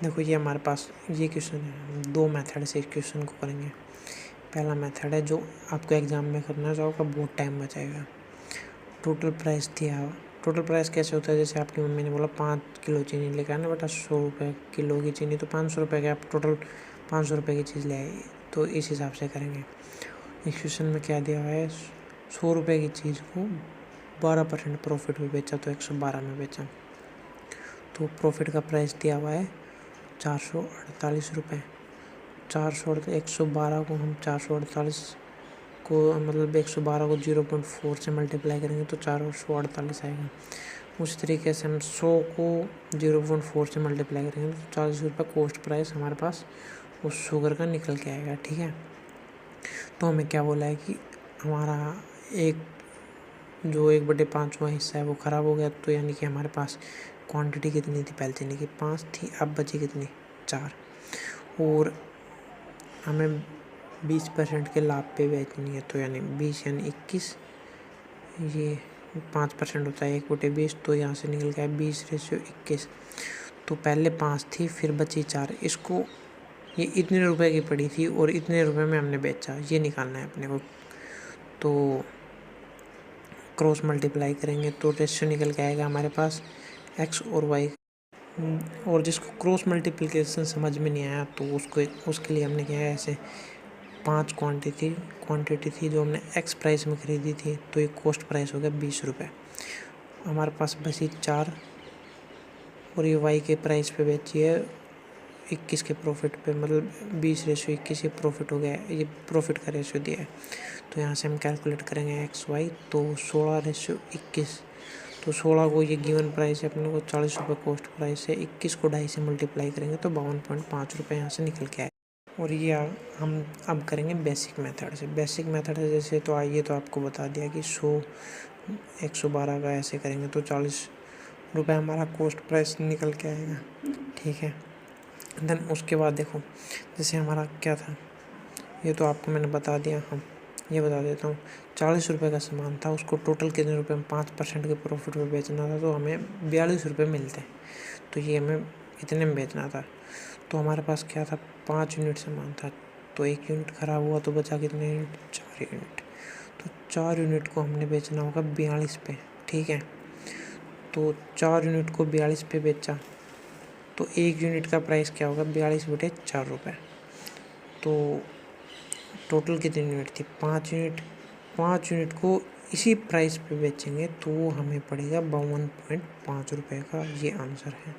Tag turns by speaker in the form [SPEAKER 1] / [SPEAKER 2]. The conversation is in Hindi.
[SPEAKER 1] देखो ये हमारे पास ये क्वेश्चन है, दो मेथड से इस क्वेश्चन को करेंगे। पहला मेथड है जो आपको एग्ज़ाम में करना चाहोगे, बहुत टाइम बचाएगा। टोटल प्राइस दिया हुआ, टोटल प्राइस कैसे होता है, जैसे आपकी मम्मी ने बोला 5 किलो चीनी लेकर आना बेटा, 100 रुपये किलो की चीनी, तो 500 रुपये के आप टोटल 500 रुपये की चीज़ ले आए, तो इस हिसाब से करेंगे। इस क्वेश्चन में क्या दिया हुआ है, 100 रुपये की चीज़ को 12% प्रॉफिट में बेचा तो 112 में बेचा, तो प्रॉफिट का प्राइस दिया हुआ है 448 रुपये। 112 को हम 448 को मतलब 112 को 0.4 से मल्टीप्लाई करेंगे तो 448 आएगा। उसी तरीके से हम 100 को 0.4 से मल्टीप्लाई करेंगे तो 40 रुपये कॉस्ट प्राइस हमारे पास उस शुगर का निकल के आएगा। ठीक है, तो हमें क्या बोला है कि हमारा जो 1/5वां हिस्सा है वो ख़राब हो गया, तो यानी कि हमारे पास क्वांटिटी कितनी थी, पहले चीनी की 5 थी, अब बची कितनी, 4, और हमें 20% के लाभ पे बेचनी है, तो यानी 20 यानी 21, ये 5% होता है 1/20, तो यहाँ से निकल गया 20/21। तो पहले 5 थी, फिर बची 4, इसको ये इतने रुपए की पड़ी थी और इतने रुपए में हमने बेचा, ये निकालना है अपने को। तो क्रॉस मल्टीप्लाई करेंगे तो रेशियो निकल के आएगा हमारे पास x और y। और जिसको क्रॉस मल्टीप्लिकेशन समझ में नहीं आया तो उसके लिए हमने क्या है, ऐसे 5 क्वांटिटी थी जो हमने x प्राइस में ख़रीदी थी, तो ये कॉस्ट प्राइस हो गया 20 रुपये। हमारे पास बची 4 और ये y के प्राइस पे बेची है 21 के प्रॉफिट पे, मतलब 20/21 ये प्रॉफिट हो गया है, ये प्रॉफिट का रेशियो दिया है। तो यहाँ से हम कैलकुलेट करेंगे XY, तो 16/21, तो 16 को ये गिवन प्राइस है अपने को 40 रुपये कॉस्ट प्राइस है, 21 को 2.5 से मल्टीप्लाई करेंगे तो 52.5 रुपये यहाँ से निकल के आए। और ये हम अब करेंगे बेसिक मेथड से। बेसिक मेथड है जैसे, तो आइए तो आपको बता दिया कि 112 का ऐसे करेंगे तो 40 रुपये हमारा कॉस्ट प्राइस निकल के आएगा। ठीक है, देन उसके बाद देखो जैसे हमारा क्या था, ये तो आपको मैंने बता दिया। हम ये बता देता हूँ, 40 रुपये का सामान था, उसको टोटल कितने रुपये में 5% के प्रॉफिट में बेचना था, तो हमें 42 रुपये मिलते हैं, तो ये हमें इतने में बेचना था। तो हमारे पास क्या था, 5 यूनिट सामान था, तो 1 यूनिट ख़राब हुआ तो बचा कितने यूनिट, 4 यूनिट, तो 4 यूनिट को हमने बेचना होगा 42 पे। ठीक है, तो 4 यूनिट को 42 पे बेचा तो 1 यूनिट का प्राइस क्या होगा, 42/4 रुपये। तो टोटल कितनी यूनिट थी, 5 यूनिट। 5 यूनिट को इसी प्राइस पे बेचेंगे तो हमें पड़ेगा 52.5 रुपये का, ये आंसर है।